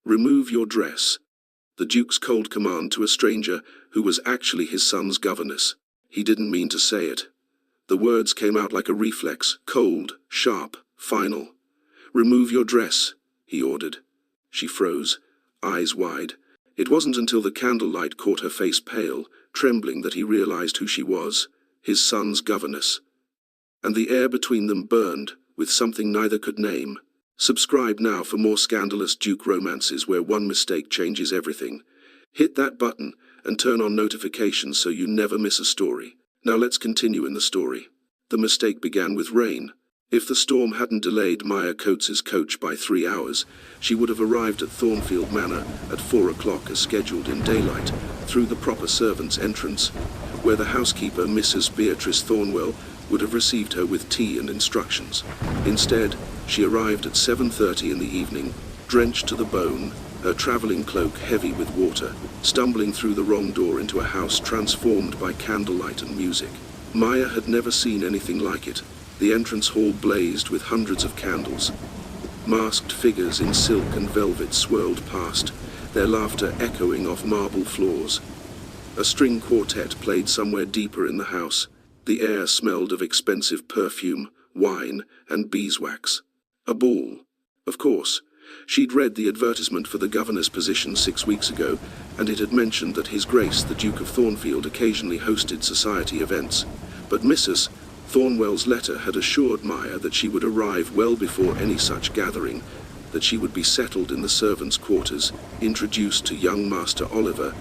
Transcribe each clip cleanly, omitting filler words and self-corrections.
Remove your dress. The Duke's cold command to a stranger who was actually his son's governess. He didn't mean to say it. The words came out like a reflex, cold, sharp, final. Remove your dress, he ordered. She froze, eyes wide. It wasn't until the candlelight caught her face pale, trembling, that he realized who she was, his son's governess. And the air between them burned with something neither could name. Subscribe now for more scandalous Duke romances where one mistake changes everything. Hit that button and turn on notifications so you never miss a story. Now let's continue in the story. The mistake began with rain. If the storm hadn't delayed Maya Coates's coach by 3 hours, she would have arrived at Thornfield Manor at 4 o'clock as scheduled in daylight, through the proper servants' entrance, where the housekeeper, Mrs. Beatrice Thornwell, would have received her with tea and instructions. Instead, she arrived at 7:30 in the evening, drenched to the bone, her traveling cloak heavy with water, stumbling through the wrong door into a house transformed by candlelight and music. Maya had never seen anything like it. The entrance hall blazed with hundreds of candles. Masked figures in silk and velvet swirled past, their laughter echoing off marble floors. A string quartet played somewhere deeper in the house. The air smelled of expensive perfume, wine, and beeswax. A ball. Of course. She'd read the advertisement for the governor's position 6 weeks ago, and it had mentioned that His Grace the Duke of Thornfield occasionally hosted society events. But Mrs. Thornwell's letter had assured Maya that she would arrive well before any such gathering, that she would be settled in the servants' quarters, introduced to young Master Oliver,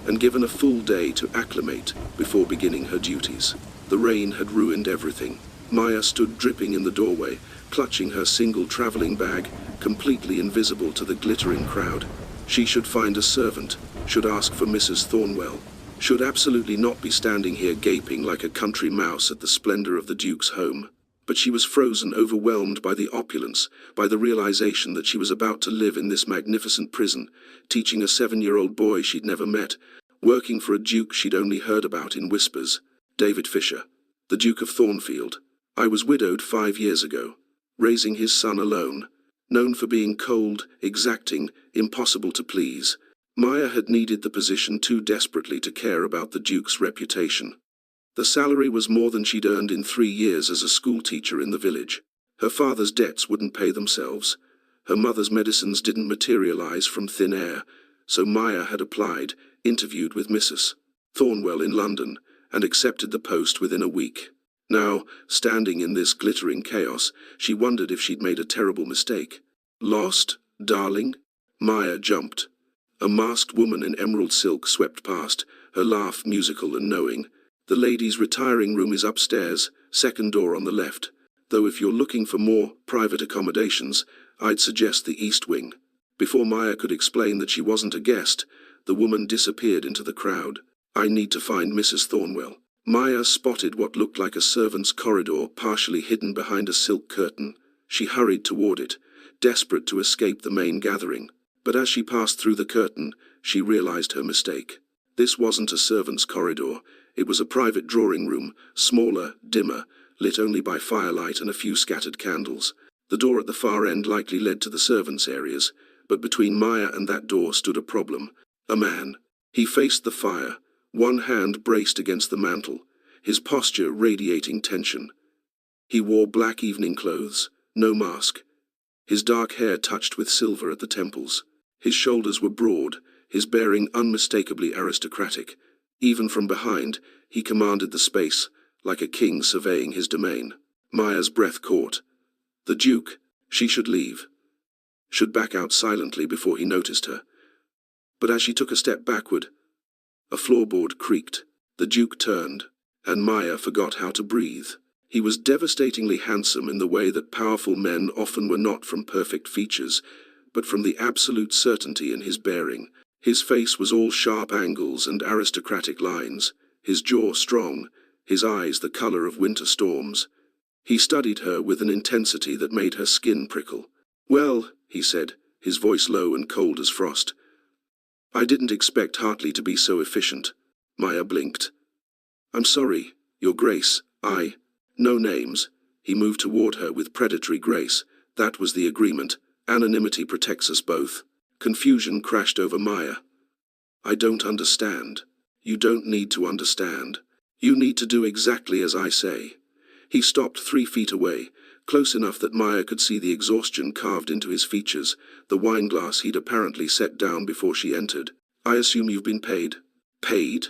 and given a full day to acclimate before beginning her duties. The rain had ruined everything. Maya stood dripping in the doorway, clutching her single traveling bag, completely invisible to the glittering crowd. She should find a servant, should ask for Mrs. Thornwell, should absolutely not be standing here gaping like a country mouse at the splendor of the Duke's home. But she was frozen, overwhelmed by the opulence, by the realization that she was about to live in this magnificent prison, teaching a 7-year-old boy she'd never met, working for a duke she'd only heard about in whispers. David Fisher, the Duke of Thornfield. I was widowed 5 years ago, raising his son alone, known for being cold, exacting, impossible to please. Maya had needed the position too desperately to care about the Duke's reputation. The salary was more than she'd earned in 3 years as a schoolteacher in the village. Her father's debts wouldn't pay themselves. Her mother's medicines didn't materialize from thin air, so Maya had applied, interviewed with Mrs. Thornwell in London, and accepted the post within a week. Now, standing in this glittering chaos, she wondered if she'd made a terrible mistake. Lost, darling? Maya jumped. A masked woman in emerald silk swept past, her laugh musical and knowing. The ladies' retiring room is upstairs, second door on the left, though if you're looking for more private accommodations, I'd suggest the east wing. Before Maya could explain that she wasn't a guest, the woman disappeared into the crowd. I need to find Mrs. Thornwell. Maya spotted what looked like a servant's corridor partially hidden behind a silk curtain. She hurried toward it, desperate to escape the main gathering. But as she passed through the curtain, she realized her mistake. This wasn't a servant's corridor. It was a private drawing room, smaller, dimmer, lit only by firelight and a few scattered candles. The door at the far end likely led to the servants' areas, but between Maya and that door stood a problem. A man. He faced the fire, one hand braced against the mantel, his posture radiating tension. He wore black evening clothes, no mask. His dark hair touched with silver at the temples. His shoulders were broad, his bearing unmistakably aristocratic. Even from behind, he commanded the space, like a king surveying his domain. Maya's breath caught. The Duke, she should leave. Should back out silently before he noticed her. But as she took a step backward, a floorboard creaked. The Duke turned, and Maya forgot how to breathe. He was devastatingly handsome in the way that powerful men often were not from perfect features, but from the absolute certainty in his bearing. His face was all sharp angles and aristocratic lines, his jaw strong, his eyes the color of winter storms. He studied her with an intensity that made her skin prickle. "Well," he said, his voice low and cold as frost. "I didn't expect Hartley to be so efficient." Maya blinked. "I'm sorry, Your Grace, no names." He moved toward her with predatory grace. "That was the agreement. Anonymity protects us both." Confusion crashed over Maya. I don't understand. You don't need to understand. You need to do exactly as I say. He stopped 3 feet away, close enough that Maya could see the exhaustion carved into his features, the wineglass he'd apparently set down before she entered. I assume you've been paid. Paid?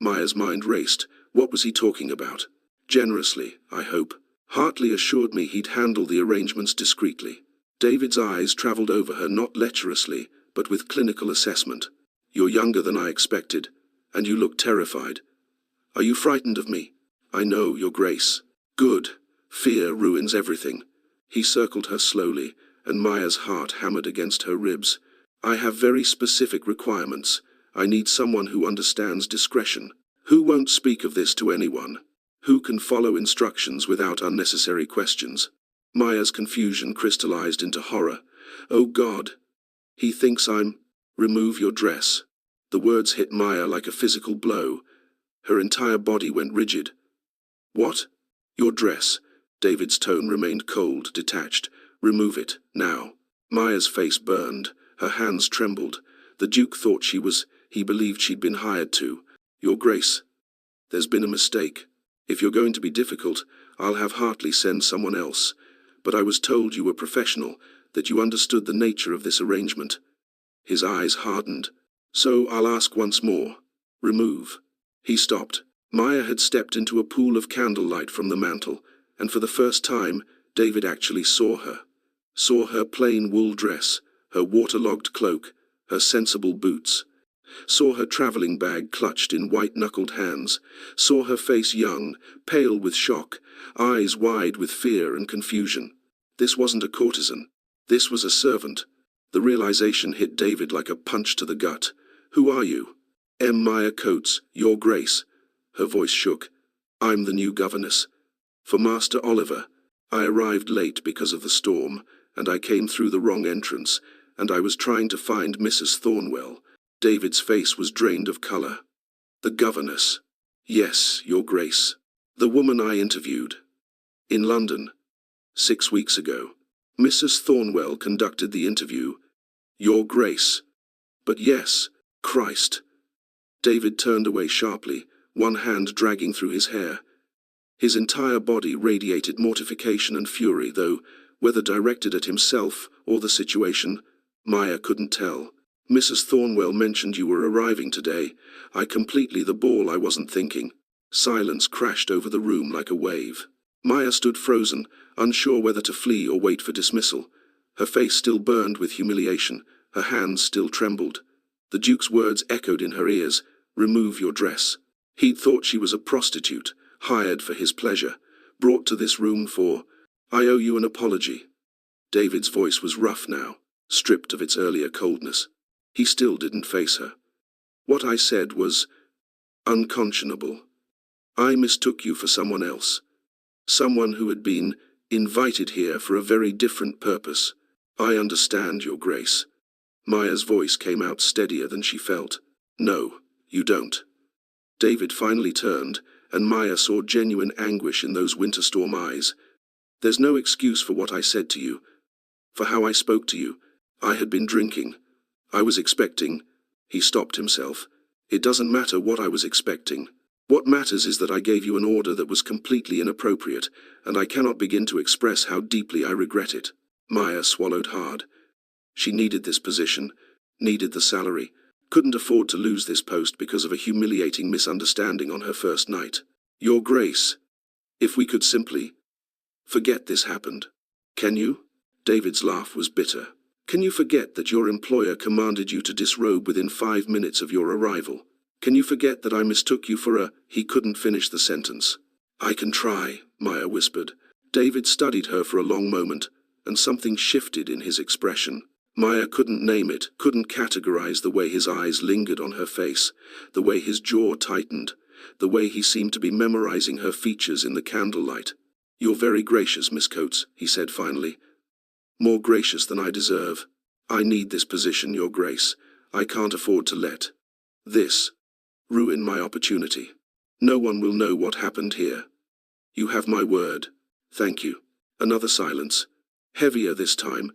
Maya's mind raced. What was he talking about? Generously, I hope. Hartley assured me he'd handle the arrangements discreetly. David's eyes traveled over her not lecherously, but with clinical assessment. You're younger than I expected, and you look terrified. Are you frightened of me? I know, Your Grace. Good. Fear ruins everything. He circled her slowly, and Maya's heart hammered against her ribs. I have very specific requirements. I need someone who understands discretion. Who won't speak of this to anyone? Who can follow instructions without unnecessary questions? Maya's confusion crystallized into horror. Oh God! He thinks I'm... Remove your dress. The words hit Maya like a physical blow. Her entire body went rigid. What? Your dress. David's tone remained cold, detached. Remove it, now. Maya's face burned. Her hands trembled. The Duke thought he believed she'd been hired to. Your Grace, there's been a mistake. If you're going to be difficult, I'll have Hartley send someone else. But I was told you were professional, that you understood the nature of this arrangement. His eyes hardened. So I'll ask once more. Remove. He stopped. Maya had stepped into a pool of candlelight from the mantel, and for the first time, David actually saw her. Saw her plain wool dress, her waterlogged cloak, her sensible boots. Saw her traveling bag clutched in white-knuckled hands. Saw her face young, pale with shock, eyes wide with fear and confusion. This wasn't a courtesan. This was a servant. The realization hit David like a punch to the gut. Who are you? Maya Coates, Your Grace. Her voice shook. I'm the new governess. For Master Oliver. I arrived late because of the storm, and I came through the wrong entrance, and I was trying to find Mrs. Thornwell. David's face was drained of color. The governess. Yes, Your Grace. The woman I interviewed. In London. 6 weeks ago. Mrs. Thornwell conducted the interview. Your Grace. But yes, Christ. David turned away sharply, one hand dragging through his hair. His entire body radiated mortification and fury, though, whether directed at himself or the situation, Maya couldn't tell. Mrs. Thornwell mentioned you were arriving today. Completely the ball I wasn't thinking. Silence crashed over the room like a wave. Maya stood frozen, unsure whether to flee or wait for dismissal. Her face still burned with humiliation, her hands still trembled. The Duke's words echoed in her ears. Remove your dress. He'd thought she was a prostitute, hired for his pleasure, brought to this room for... I owe you an apology. David's voice was rough now, stripped of its earlier coldness. He still didn't face her. What I said was unconscionable. I mistook you for someone else. Someone who had been invited here for a very different purpose. I understand, Your Grace. Maya's voice came out steadier than she felt. No, you don't. David finally turned, and Maya saw genuine anguish in those winter storm eyes. There's no excuse for what I said to you, for how I spoke to you. I had been drinking. I was expecting... He stopped himself. It doesn't matter what I was expecting. What matters is that I gave you an order that was completely inappropriate, and I cannot begin to express how deeply I regret it. Maya swallowed hard. She needed this position, needed the salary, couldn't afford to lose this post because of a humiliating misunderstanding on her first night. Your Grace, if we could simply forget this happened. Can you? David's laugh was bitter. Can you forget that your employer commanded you to disrobe within 5 minutes of your arrival? Can you forget that I mistook you for a... He couldn't finish the sentence. I can try, Maya whispered. David studied her for a long moment, and something shifted in his expression. Maya couldn't name it, couldn't categorize the way his eyes lingered on her face, the way his jaw tightened, the way he seemed to be memorizing her features in the candlelight. You're very gracious, Miss Coates, he said finally. More gracious than I deserve. I need this position, Your Grace. I can't afford to let this ruin my opportunity. No one will know what happened here. You have my word. Thank you. Another silence. Heavier this time.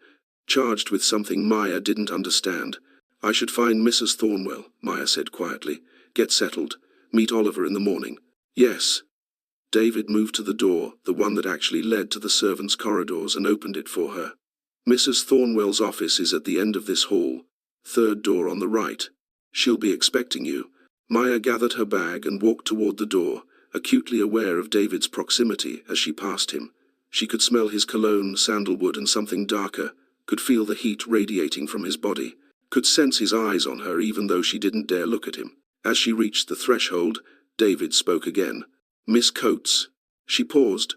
charged with something Maya didn't understand. "I should find Mrs. Thornwell," Maya said quietly. "Get settled. Meet Oliver in the morning." "Yes." David moved to the door, the one that actually led to the servants' corridors, and opened it for her. "Mrs. Thornwell's office is at the end of this hall. Third door on the right. She'll be expecting you." Maya gathered her bag and walked toward the door, acutely aware of David's proximity as she passed him. She could smell his cologne, sandalwood, and something darker, could feel the heat radiating from his body, could sense his eyes on her even though she didn't dare look at him. As she reached the threshold, David spoke again. "Miss Coates." She paused,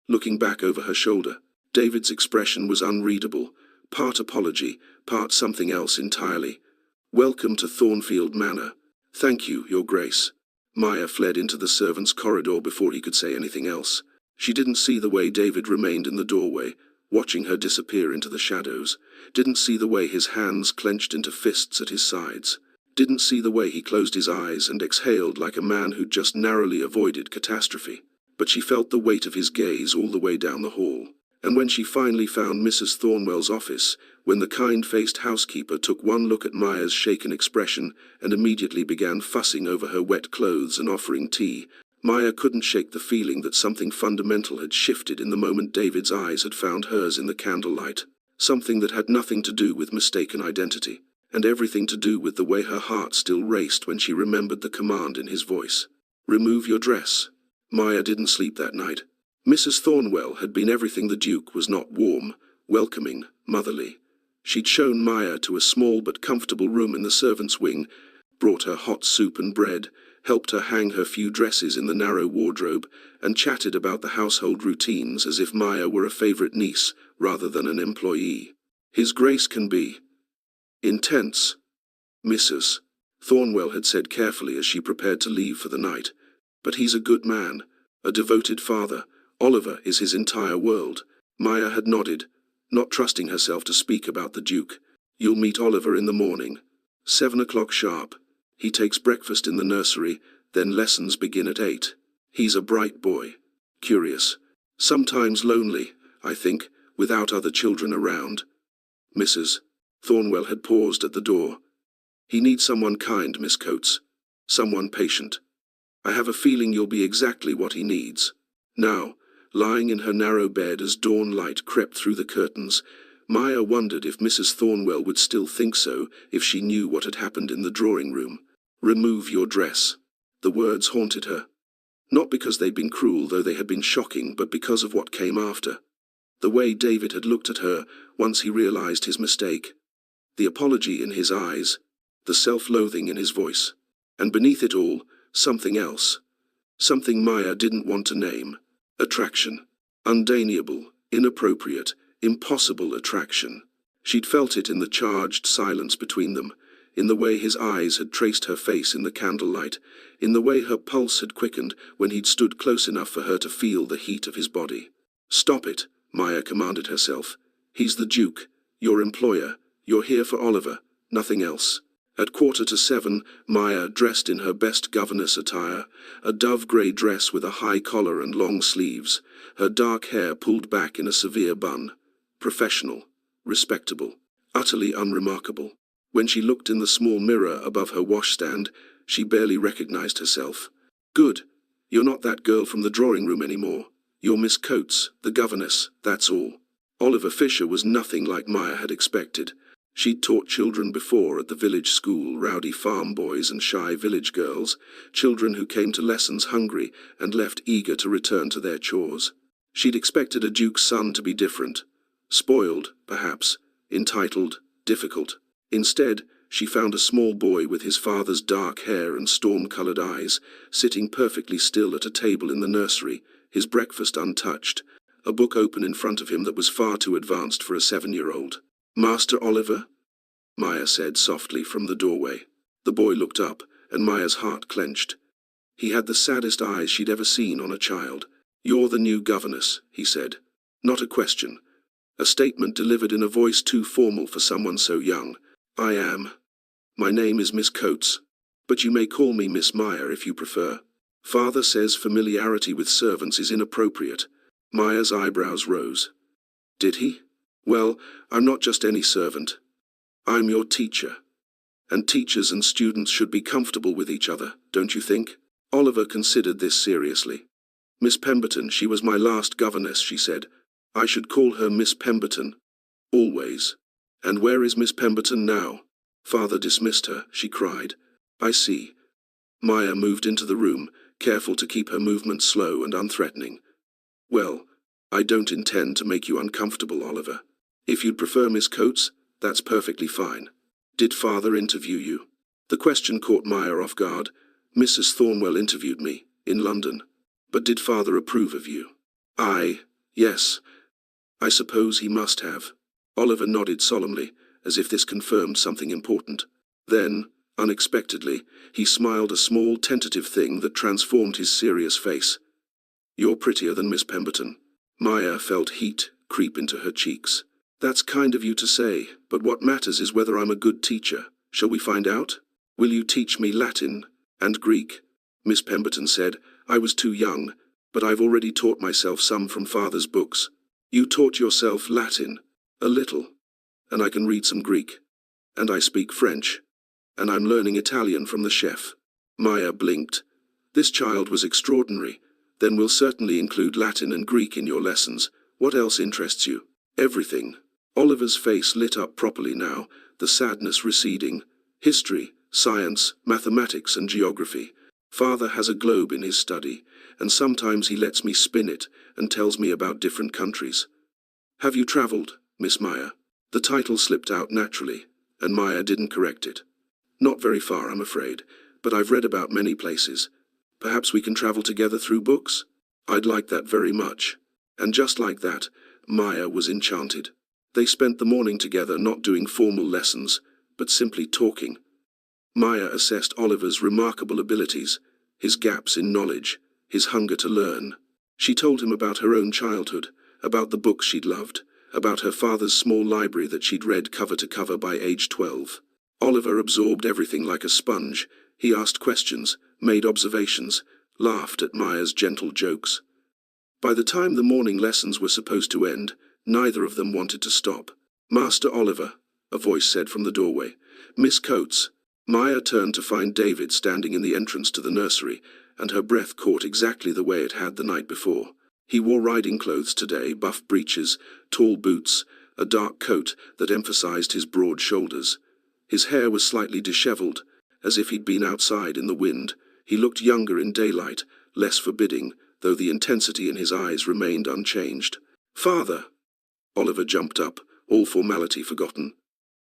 looking back over her shoulder. David's expression was unreadable, part apology, part something else entirely. "Welcome to Thornfield Manor." "Thank you, Your Grace." Maya fled into the servants' corridor before he could say anything else. She didn't see the way David remained in the doorway, watching her disappear into the shadows. Didn't see the way his hands clenched into fists at his sides. Didn't see the way he closed his eyes and exhaled like a man who'd just narrowly avoided catastrophe. But she felt the weight of his gaze all the way down the hall. And when she finally found Mrs. Thornwell's office, when the kind-faced housekeeper took one look at Maya's shaken expression and immediately began fussing over her wet clothes and offering tea, Maya couldn't shake the feeling that something fundamental had shifted in the moment David's eyes had found hers in the candlelight. Something that had nothing to do with mistaken identity, and everything to do with the way her heart still raced when she remembered the command in his voice. "Remove your dress." Maya didn't sleep that night. Mrs. Thornwell had been everything the Duke was not: warm, welcoming, motherly. She'd shown Maya to a small but comfortable room in the servants' wing, brought her hot soup and bread, helped her hang her few dresses in the narrow wardrobe, and chatted about the household routines as if Maya were a favorite niece rather than an employee. "His Grace can be intense, Mrs. Thornwell had said carefully as she prepared to leave for the night. "But he's a good man, a devoted father. Oliver is his entire world." Maya had nodded, not trusting herself to speak about the Duke. "You'll meet Oliver in the morning. 7 o'clock sharp. He takes breakfast in the nursery, then lessons begin at 8. He's a bright boy. Curious. Sometimes lonely, I think, without other children around." Mrs. Thornwell had paused at the door. "He needs someone kind, Miss Coates. Someone patient. I have a feeling you'll be exactly what he needs." Now, lying in her narrow bed as dawn light crept through the curtains, Maya wondered if Mrs. Thornwell would still think so if she knew what had happened in the drawing room. "Remove your dress." The words haunted her. Not because they'd been cruel, though they had been shocking, but because of what came after. The way David had looked at her once he realized his mistake. The apology in his eyes. The self-loathing in his voice. And beneath it all, something else. Something Maya didn't want to name. Attraction. Undeniable, inappropriate, impossible attraction. She'd felt it in the charged silence between them, in the way his eyes had traced her face in the candlelight, in the way her pulse had quickened when he'd stood close enough for her to feel the heat of his body. "Stop it," Maya commanded herself. "He's the Duke, your employer. You're here for Oliver, nothing else." At 6:45, Maya, dressed in her best governess attire, a dove-grey dress with a high collar and long sleeves, her dark hair pulled back in a severe bun. Professional, respectable, utterly unremarkable. When she looked in the small mirror above her washstand, she barely recognized herself. "Good. You're not that girl from the drawing room anymore. You're Miss Coates, the governess, that's all." Oliver Fisher was nothing like Maya had expected. She'd taught children before at the village school, rowdy farm boys and shy village girls, children who came to lessons hungry and left eager to return to their chores. She'd expected a duke's son to be different. Spoiled, perhaps, entitled, difficult. Instead, she found a small boy with his father's dark hair and storm-colored eyes, sitting perfectly still at a table in the nursery, his breakfast untouched, a book open in front of him that was far too advanced for a 7-year-old. "Master Oliver?" Maya said softly from the doorway. The boy looked up, and Maya's heart clenched. He had the saddest eyes she'd ever seen on a child. "You're the new governess," he said. Not a question. A statement delivered in a voice too formal for someone so young. "I am. My name is Miss Coates, but you may call me Miss Maya if you prefer. Father says familiarity with servants is inappropriate." Maya's eyebrows rose. "Did he?" Well, I'm not just any servant. I'm your teacher. And teachers and students should be comfortable with each other, don't you think? Oliver considered this seriously. Miss Pemberton, she was my last governess, she said. I should call her Miss Pemberton. Always. And where is Miss Pemberton now? Father dismissed her, she cried. I see. Maya moved into the room, careful to keep her movements slow and unthreatening. Well, I don't intend to make you uncomfortable, Oliver. If you'd prefer Miss Coates, that's perfectly fine. Did Father interview you? The question caught Maya off guard. Mrs. Thornwell interviewed me, in London. But did Father approve of you? Yes. I suppose he must have. Oliver nodded solemnly, as if this confirmed something important. Then, unexpectedly, he smiled, a small tentative thing that transformed his serious face. You're prettier than Miss Pemberton. Maya felt heat creep into her cheeks. That's kind of you to say, but what matters is whether I'm a good teacher. Shall we find out? Will you teach me Latin and Greek? Miss Pemberton said. I was too young, but I've already taught myself some from Father's books. You taught yourself Latin? A little. And I can read some Greek. And I speak French. And I'm learning Italian from the chef. Maya blinked. This child was extraordinary. Then we'll certainly include Latin and Greek in your lessons. What else interests you? Everything. Oliver's face lit up properly now, the sadness receding. History, science, mathematics and geography. Father has a globe in his study, and sometimes he lets me spin it and tells me about different countries. Have you travelled, Miss Maya? The title slipped out naturally, and Maya didn't correct it. Not very far, I'm afraid, but I've read about many places. Perhaps we can travel together through books? I'd like that very much. And just like that, Maya was enchanted. They spent the morning together, not doing formal lessons, but simply talking. Maya assessed Oliver's remarkable abilities, his gaps in knowledge, his hunger to learn. She told him about her own childhood, about the books she'd loved, about her father's small library that she'd read cover to cover by age 12. Oliver absorbed everything like a sponge. He asked questions, made observations, laughed at Maya's gentle jokes. By the time the morning lessons were supposed to end, neither of them wanted to stop. Master Oliver, a voice said from the doorway. Miss Coates. Maya turned to find David standing in the entrance to the nursery, and her breath caught exactly the way it had the night before. He wore riding clothes today, buff breeches, tall boots, a dark coat that emphasized his broad shoulders. His hair was slightly disheveled, as if he'd been outside in the wind. He looked younger in daylight, less forbidding, though the intensity in his eyes remained unchanged. Father! Oliver jumped up, all formality forgotten.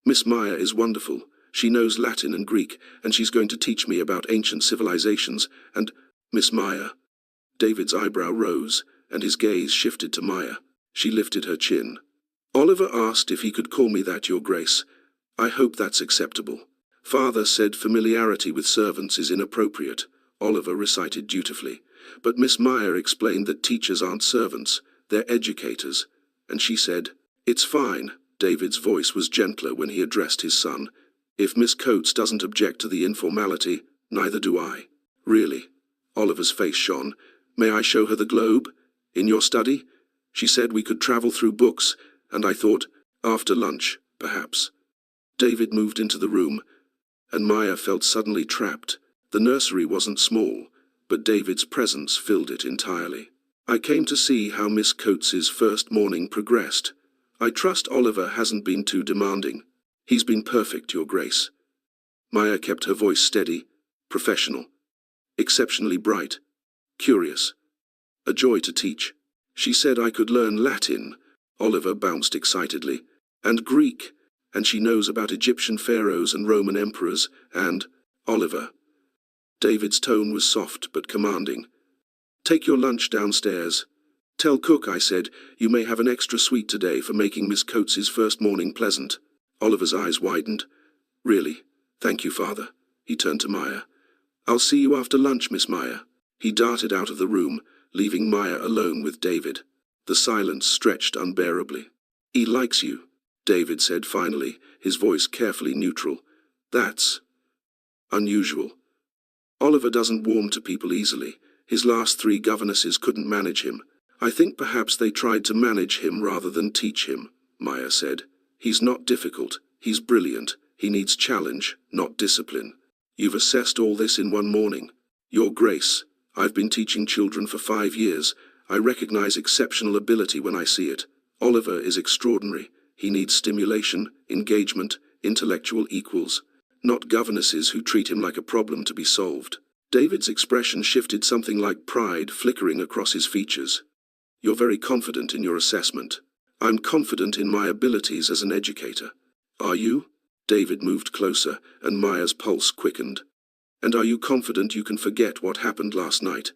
Miss Maya is wonderful. She knows Latin and Greek, and she's going to teach me about ancient civilizations, and Miss Maya. David's eyebrow rose, and his gaze shifted to Maya. She lifted her chin. Oliver asked if he could call me that, Your Grace. I hope that's acceptable. Father said familiarity with servants is inappropriate, Oliver recited dutifully. But Miss Maya explained that teachers aren't servants, they're educators. And she said, It's fine. David's voice was gentler when he addressed his son. If Miss Coates doesn't object to the informality, neither do I. Really? Oliver's face shone. May I show her the globe? In your study? She said we could travel through books, and I thought, after lunch, perhaps. David moved into the room, and Maya felt suddenly trapped. The nursery wasn't small, but David's presence filled it entirely. I came to see how Miss Coates's first morning progressed. I trust Oliver hasn't been too demanding. He's been perfect, Your Grace. Maya kept her voice steady, professional, exceptionally bright, curious, a joy to teach. She said I could learn Latin, Oliver bounced excitedly, and Greek, and she knows about Egyptian pharaohs and Roman emperors, and, Oliver. David's tone was soft but commanding. Take your lunch downstairs. Tell cook I said you may have an extra sweet today for making Miss Coates's first morning pleasant. Oliver's eyes widened. Really? Thank you, Father. He turned to Maya. I'll see you after lunch, Miss Maya. He darted out of the room, leaving Maya alone with David. The silence stretched unbearably. He likes you, David said finally, his voice carefully neutral. That's unusual. Oliver doesn't warm to people easily. His last 3 governesses couldn't manage him. I think perhaps they tried to manage him rather than teach him, Maya said. He's not difficult, he's brilliant, he needs challenge, not discipline. You've assessed all this in one morning. Your Grace, I've been teaching children for 5 years. I recognize exceptional ability when I see it. Oliver is extraordinary. He needs stimulation, engagement, intellectual equals, not governesses who treat him like a problem to be solved. David's expression shifted, something like pride flickering across his features. You're very confident in your assessment. I'm confident in my abilities as an educator. Are you? David moved closer, and Maya's pulse quickened. And are you confident you can forget what happened last night?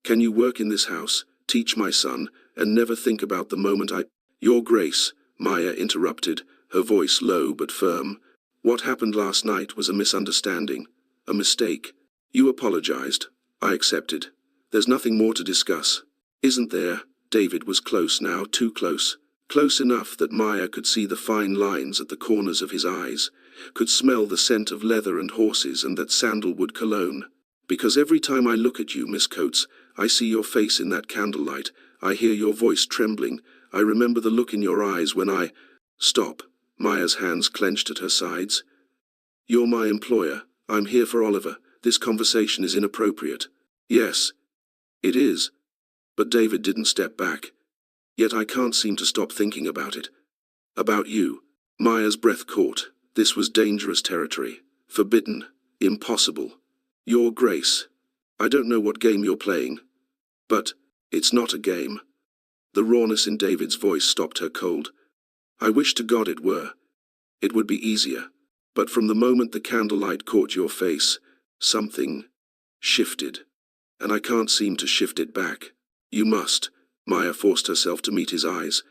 Can you work in this house, teach my son, and never think about the moment Your Grace, Maya interrupted, her voice low but firm. What happened last night was a misunderstanding, a mistake. You apologized. I accepted. There's nothing more to discuss. Isn't there? David was close now, too close. Close enough that Maya could see the fine lines at the corners of his eyes, could smell the scent of leather and horses and that sandalwood cologne. Because every time I look at you, Miss Coates, I see your face in that candlelight, I hear your voice trembling, I remember the look in your eyes when I— Stop. Maya's hands clenched at her sides. You're my employer. I'm here for Oliver. This conversation is inappropriate. Yes, it is. But David didn't step back. Yet I can't seem to stop thinking about it. About you. Maya's breath caught. This was dangerous territory. Forbidden. Impossible. Your Grace. I don't know what game you're playing. But it's not a game. The rawness in David's voice stopped her cold. I wish to God it were. It would be easier. But from the moment the candlelight caught your face, something shifted. And I can't seem to shift it back. You must. Maya forced herself to meet his eyes.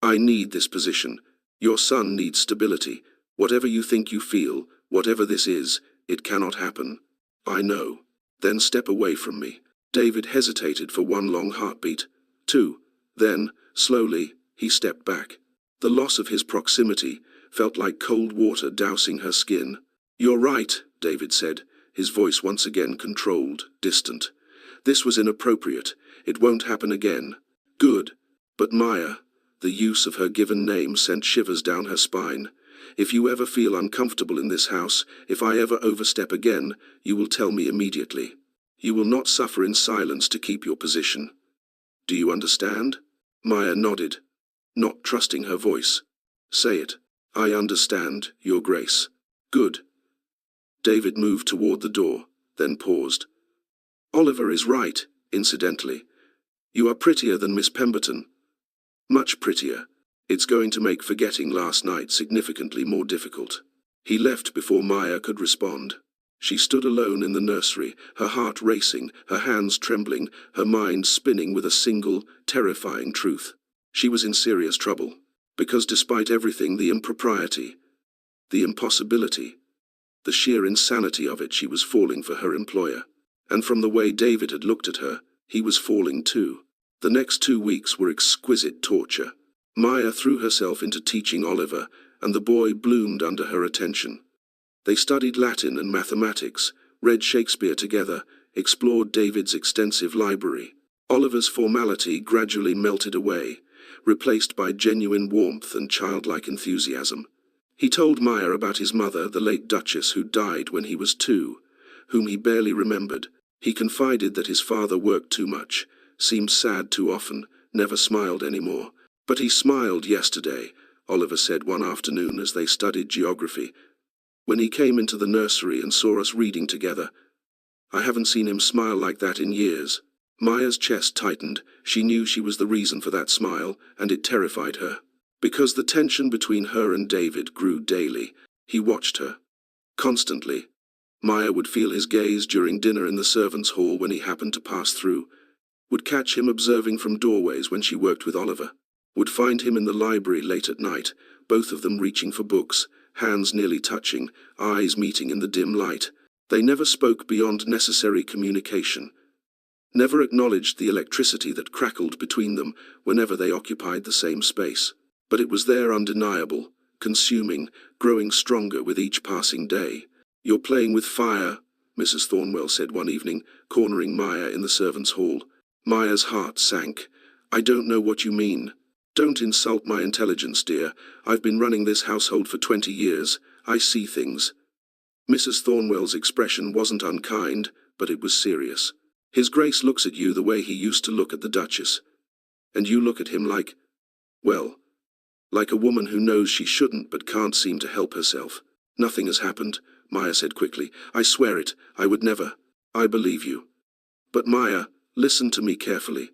I need this position. Your son needs stability. Whatever you think you feel, whatever this is, it cannot happen. I know. Then step away from me. David hesitated for one long heartbeat. 2. Then, slowly, he stepped back. The loss of his proximity felt like cold water dousing her skin. You're right, David said, his voice once again controlled, distant. This was inappropriate. It won't happen again. Good. But Maya, the use of her given name sent shivers down her spine. If you ever feel uncomfortable in this house, if I ever overstep again, you will tell me immediately. You will not suffer in silence to keep your position. Do you understand? Maya nodded, not trusting her voice. Say it. I understand, Your Grace. Good. David moved toward the door, then paused. Oliver is right, incidentally. You are prettier than Miss Pemberton. Much prettier. It's going to make forgetting last night significantly more difficult. He left before Maya could respond. She stood alone in the nursery, her heart racing, her hands trembling, her mind spinning with a single, terrifying truth. She was in serious trouble. Because despite everything, the impropriety, the impossibility, the sheer insanity of it, she was falling for her employer. And from the way David had looked at her, he was falling too. The next 2 weeks were exquisite torture. Maya threw herself into teaching Oliver, and the boy bloomed under her attention. They studied Latin and mathematics, read Shakespeare together, explored David's extensive library. Oliver's formality gradually melted away, replaced by genuine warmth and childlike enthusiasm. He told Maya about his mother, the late Duchess, who died when he was 2, whom he barely remembered. He confided that his father worked too much, seemed sad too often, never smiled anymore. But he smiled yesterday, Oliver said one afternoon as they studied geography. When he came into the nursery and saw us reading together. I haven't seen him smile like that in years. Maya's chest tightened. She knew she was the reason for that smile, and it terrified her. Because the tension between her and David grew daily, he watched her. Constantly. Maya would feel his gaze during dinner in the servants' hall when he happened to pass through, would catch him observing from doorways when she worked with Oliver, would find him in the library late at night, both of them reaching for books, hands nearly touching, eyes meeting in the dim light. They never spoke beyond necessary communication, never acknowledged the electricity that crackled between them whenever they occupied the same space. But it was there, undeniable, consuming, growing stronger with each passing day. You're playing with fire, Mrs. Thornwell said one evening, cornering Maya in the servants' hall. Maya's heart sank. I don't know what you mean. Don't insult my intelligence, dear. I've been running this household for 20 years. I see things. Mrs. Thornwell's expression wasn't unkind, but it was serious. His Grace looks at you the way he used to look at the Duchess. And you look at him like, well, like a woman who knows she shouldn't but can't seem to help herself. Nothing has happened, Maya said quickly. I swear it, I would never. I believe you. But Maya, listen to me carefully.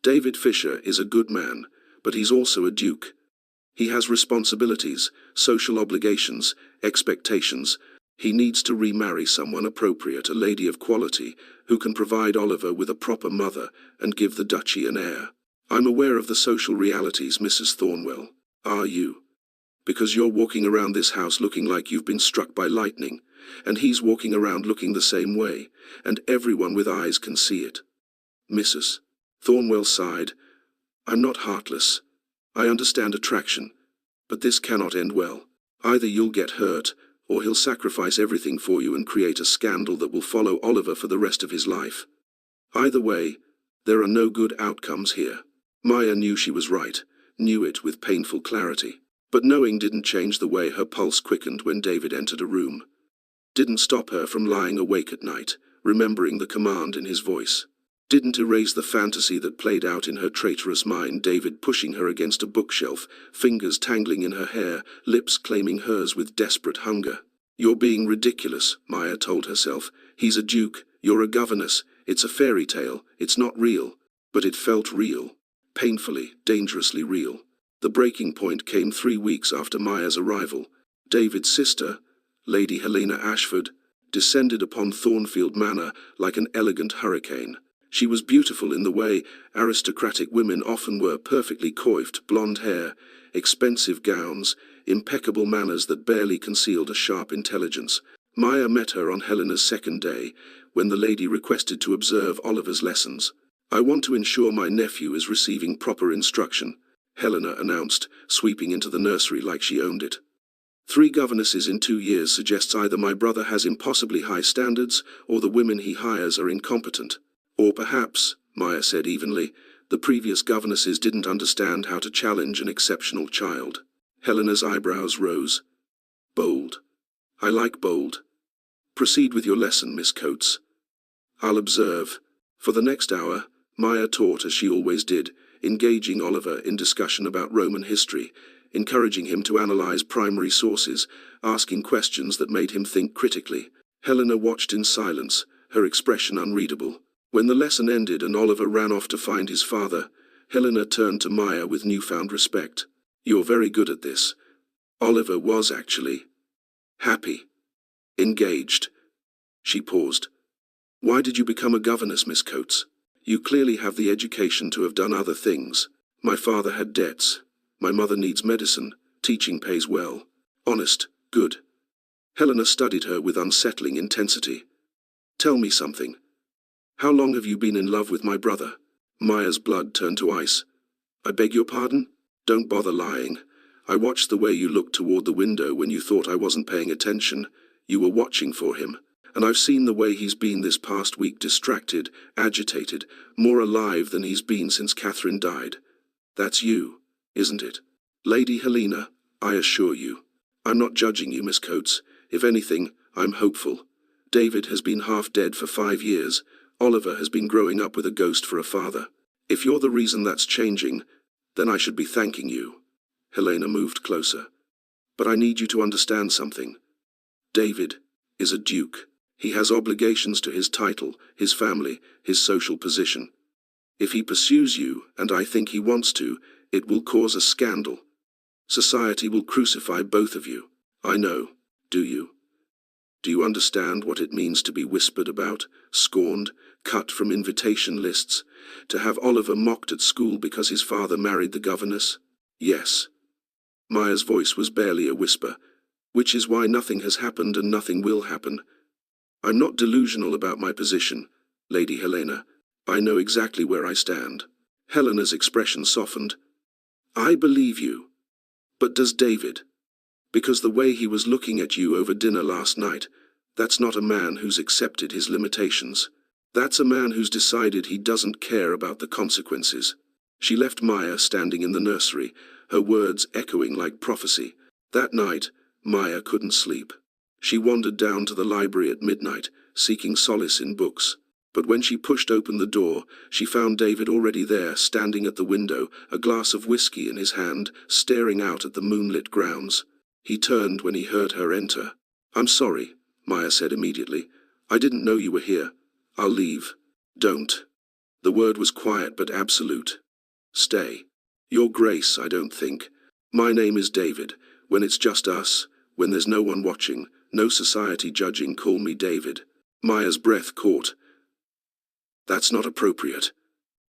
David Fisher is a good man, but he's also a duke. He has responsibilities, social obligations, expectations. He needs to remarry someone appropriate, a lady of quality, who can provide Oliver with a proper mother and give the duchy an heir. I'm aware of the social realities, Mrs. Thornwell. Are you? Because you're walking around this house looking like you've been struck by lightning, and he's walking around looking the same way, and everyone with eyes can see it. Mrs. Thornwell sighed. I'm not heartless. I understand attraction, but this cannot end well. Either you'll get hurt, or he'll sacrifice everything for you and create a scandal that will follow Oliver for the rest of his life. Either way, there are no good outcomes here. Maya knew she was right, knew it with painful clarity. But knowing didn't change the way her pulse quickened when David entered a room. Didn't stop her from lying awake at night, remembering the command in his voice. Didn't erase the fantasy that played out in her traitorous mind, David pushing her against a bookshelf, fingers tangling in her hair, lips claiming hers with desperate hunger. You're being ridiculous, Maya told herself. He's a duke, you're a governess, it's a fairy tale, it's not real. But it felt real. Painfully, dangerously real. The breaking point came 3 weeks after Maya's arrival. David's sister, Lady Helena Ashford, descended upon Thornfield Manor like an elegant hurricane. She was beautiful in the way aristocratic women often were, perfectly coiffed, blonde hair, expensive gowns, impeccable manners that barely concealed a sharp intelligence. Maya met her on Helena's second day, when the lady requested to observe Oliver's lessons. I want to ensure my nephew is receiving proper instruction, Helena announced, sweeping into the nursery like she owned it. 3 governesses in 2 years suggests either my brother has impossibly high standards, or the women he hires are incompetent. Or perhaps, Maya said evenly, the previous governesses didn't understand how to challenge an exceptional child. Helena's eyebrows rose. Bold. I like bold. Proceed with your lesson, Miss Coates. I'll observe. For the next hour, Maya taught as she always did, engaging Oliver in discussion about Roman history, encouraging him to analyze primary sources, asking questions that made him think critically. Helena watched in silence, her expression unreadable. When the lesson ended and Oliver ran off to find his father, Helena turned to Maya with newfound respect. You're very good at this. Oliver was actually happy. Engaged. She paused. Why did you become a governess, Miss Coates? You clearly have the education to have done other things. My father had debts. My mother needs medicine. Teaching pays well. Honest, good. Helena studied her with unsettling intensity. Tell me something. How long have you been in love with my brother? Maya's blood turned to ice. I beg your pardon? Don't bother lying. I watched the way you looked toward the window when you thought I wasn't paying attention. You were watching for him. And I've seen the way he's been this past week, distracted, agitated, more alive than he's been since Catherine died. That's you, isn't it? Lady Helena, I assure you. I'm not judging you, Miss Coates. If anything, I'm hopeful. David has been half dead for 5 years. Oliver has been growing up with a ghost for a father. If you're the reason that's changing, then I should be thanking you. Helena moved closer. But I need you to understand something. David is a duke. He has obligations to his title, his family, his social position. If he pursues you, and I think he wants to, it will cause a scandal. Society will crucify both of you. I know. Do you? Do you understand what it means to be whispered about, scorned, cut from invitation lists, to have Oliver mocked at school because his father married the governess? Yes. Maya's voice was barely a whisper, which is why nothing has happened and nothing will happen. I'm not delusional about my position, Lady Helena. I know exactly where I stand. Helena's expression softened. I believe you. But does David? Because the way he was looking at you over dinner last night, that's not a man who's accepted his limitations. That's a man who's decided he doesn't care about the consequences. She left Maya standing in the nursery, her words echoing like prophecy. That night, Maya couldn't sleep. She wandered down to the library at midnight, seeking solace in books. But when she pushed open the door, she found David already there, standing at the window, a glass of whiskey in his hand, staring out at the moonlit grounds. He turned when he heard her enter. "I'm sorry," Maya said immediately. "I didn't know you were here. I'll leave." "Don't." The word was quiet but absolute. "Stay." "Your Grace, I don't think. My name is David. When it's just us, when there's no one watching, no society judging, call me David." Maya's breath caught. "That's not appropriate."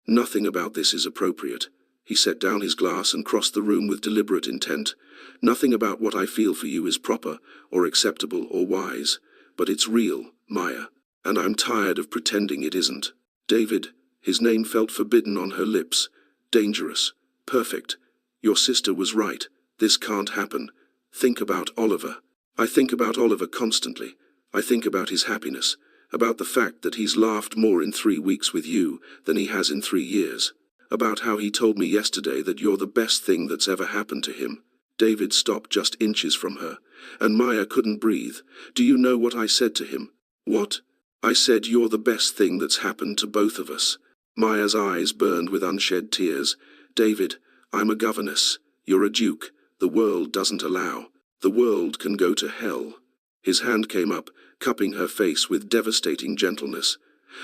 "Nothing about this is appropriate." He set down his glass and crossed the room with deliberate intent. "Nothing about what I feel for you is proper, or acceptable, or wise. But it's real, Maya. And I'm tired of pretending it isn't." "David," his name felt forbidden on her lips. "Dangerous. Perfect. Your sister was right. This can't happen. Think about Oliver." "I think about Oliver constantly. I think about his happiness. About the fact that he's laughed more in 3 weeks with you than he has in 3 years. About how he told me yesterday that you're the best thing that's ever happened to him." David stopped just inches from her, and Maya couldn't breathe. "Do you know what I said to him?" "What?" "I said you're the best thing that's happened to both of us." Maya's eyes burned with unshed tears. "David, I'm a governess. You're a duke. The world doesn't allow. The world can go to hell." His hand came up, cupping her face with devastating gentleness.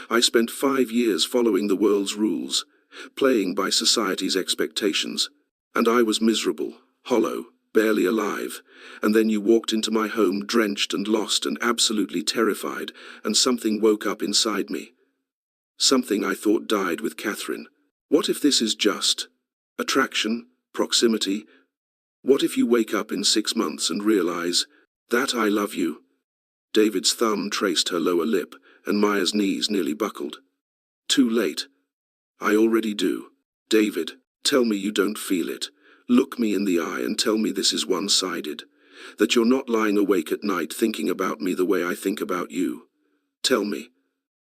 "I spent 5 years following the world's rules, playing by society's expectations. And I was miserable, hollow, barely alive. And then you walked into my home drenched and lost and absolutely terrified, and something woke up inside me. Something I thought died with Catherine. What if this is just attraction, proximity? What if you wake up in 6 months and realize that I love you?" David's thumb traced her lower lip, and Maya's knees nearly buckled. "Too late. I already do." "David, tell me you don't feel it. Look me in the eye and tell me this is one-sided. That you're not lying awake at night thinking about me the way I think about you. Tell me,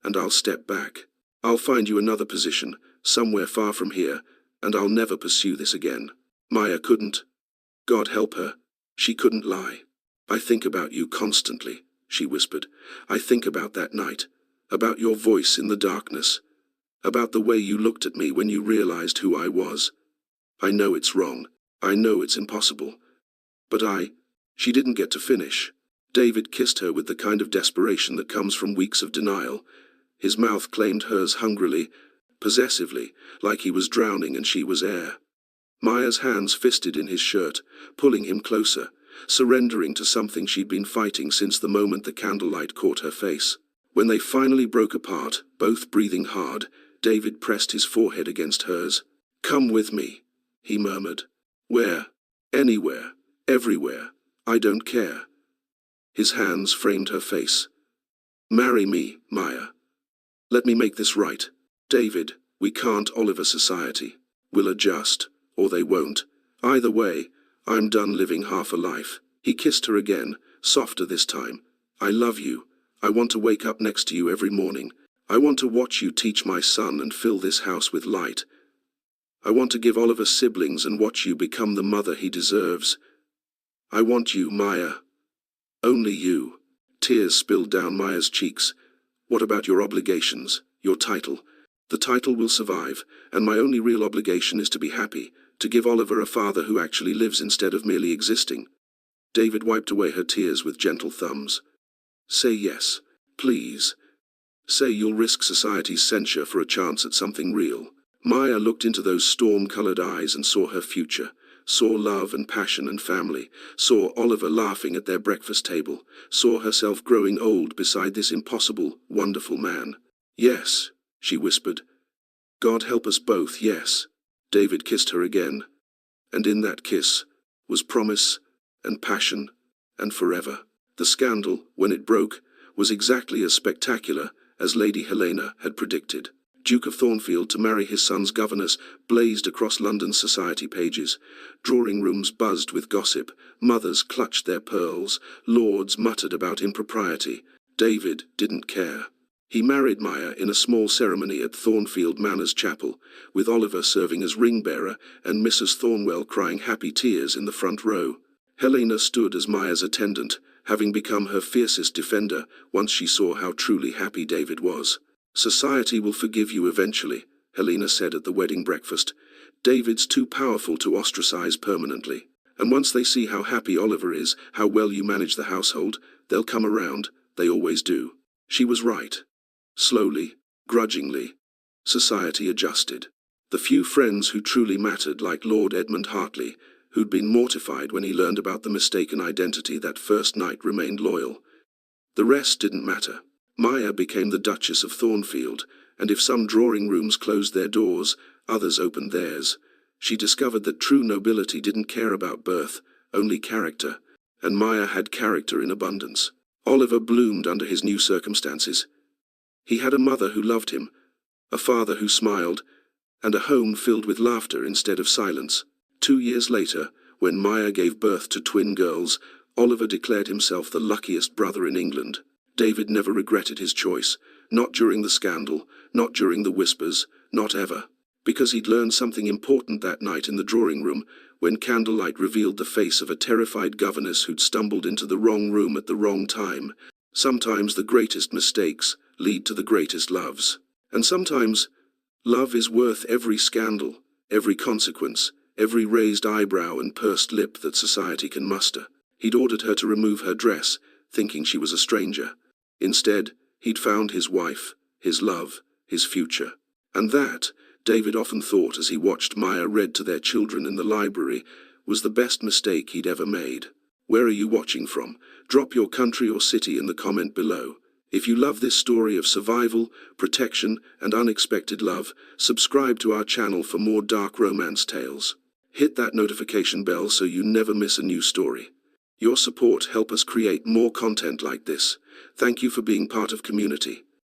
and I'll step back. I'll find you another position, somewhere far from here, and I'll never pursue this again." Maya couldn't. God help her. She couldn't lie. "I think about you constantly," she whispered. "I think about that night, about your voice in the darkness, about the way you looked at me when you realized who I was. I know it's wrong. I know it's impossible. But She didn't get to finish. David kissed her with the kind of desperation that comes from weeks of denial. His mouth claimed hers hungrily, possessively, like he was drowning and she was air. Maya's hands fisted in his shirt, pulling him closer, surrendering to something she'd been fighting since the moment the candlelight caught her face. When they finally broke apart, both breathing hard, David pressed his forehead against hers. "Come with me," he murmured. "Where? Anywhere. Everywhere. I don't care." His hands framed her face. "Marry me, Maya. Let me make this right. David, we can't Oliver society. We'll adjust, or they won't. Either way, I'm done living half a life." He kissed her again, softer this time. "I love you. I want to wake up next to you every morning. I want to watch you teach my son and fill this house with light. I want to give Oliver siblings and watch you become the mother he deserves. I want you, Maya. Only you." Tears spilled down Maya's cheeks. "What about your obligations, your title?" "The title will survive, and my only real obligation is to be happy, to give Oliver a father who actually lives instead of merely existing." David wiped away her tears with gentle thumbs. "Say yes, please. Say you'll risk society's censure for a chance at something real." Maya looked into those storm-colored eyes and saw her future, saw love and passion and family, saw Oliver laughing at their breakfast table, saw herself growing old beside this impossible, wonderful man. "Yes," she whispered. "God help us both, yes." David kissed her again, and in that kiss was promise and passion and forever. The scandal, when it broke, was exactly as spectacular as Lady Helena had predicted. Duke of Thornfield to marry his son's governess blazed across London's society pages. Drawing rooms buzzed with gossip, mothers clutched their pearls, lords muttered about impropriety. David didn't care. He married Maya in a small ceremony at Thornfield Manor's chapel, with Oliver serving as ring-bearer and Mrs. Thornwell crying happy tears in the front row. Helena stood as Maya's attendant, having become her fiercest defender once she saw how truly happy David was. "Society will forgive you eventually," Helena said at the wedding breakfast. "David's too powerful to ostracize permanently. And once they see how happy Oliver is, how well you manage the household, they'll come around. They always do." She was right. Slowly, grudgingly, society adjusted. The few friends who truly mattered, like Lord Edmund Hartley, who'd been mortified when he learned about the mistaken identity that first night, remained loyal. The rest didn't matter. Maya became the Duchess of Thornfield, and if some drawing rooms closed their doors, others opened theirs. She discovered that true nobility didn't care about birth, only character, and Maya had character in abundance. Oliver bloomed under his new circumstances. He had a mother who loved him, a father who smiled, and a home filled with laughter instead of silence. 2 years later, when Maya gave birth to twin girls, Oliver declared himself the luckiest brother in England. David never regretted his choice, not during the scandal, not during the whispers, not ever. Because he'd learned something important that night in the drawing room, when candlelight revealed the face of a terrified governess who'd stumbled into the wrong room at the wrong time. Sometimes the greatest mistakes lead to the greatest loves. And sometimes, love is worth every scandal, every consequence, every raised eyebrow and pursed lip that society can muster. He'd ordered her to remove her dress, thinking she was a stranger. Instead, he'd found his wife, his love, his future. And that, David often thought as he watched Maya read to their children in the library, was the best mistake he'd ever made. Where are you watching from? Drop your country or city in the comment below. If you love this story of survival, protection, and unexpected love, subscribe to our channel for more dark romance tales. Hit that notification bell so you never miss a new story. Your support helps us create more content like this. Thank you for being part of community.